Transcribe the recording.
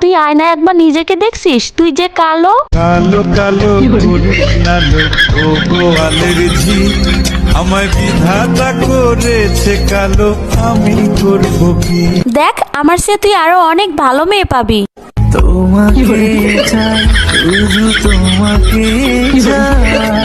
তুই আয়নায় একবার নিজেকে দেখছিস? তুই যে কালো কালো কালো গোয়ালের ঝি আমায় বিধাতা করেছে কালো, আমি করব কি? দেখ, আমার চেয়ে তুই আরো অনেক ভালো মেয়ে পাবি। তোমাকে চাই, শুধু তোমাকে চাই।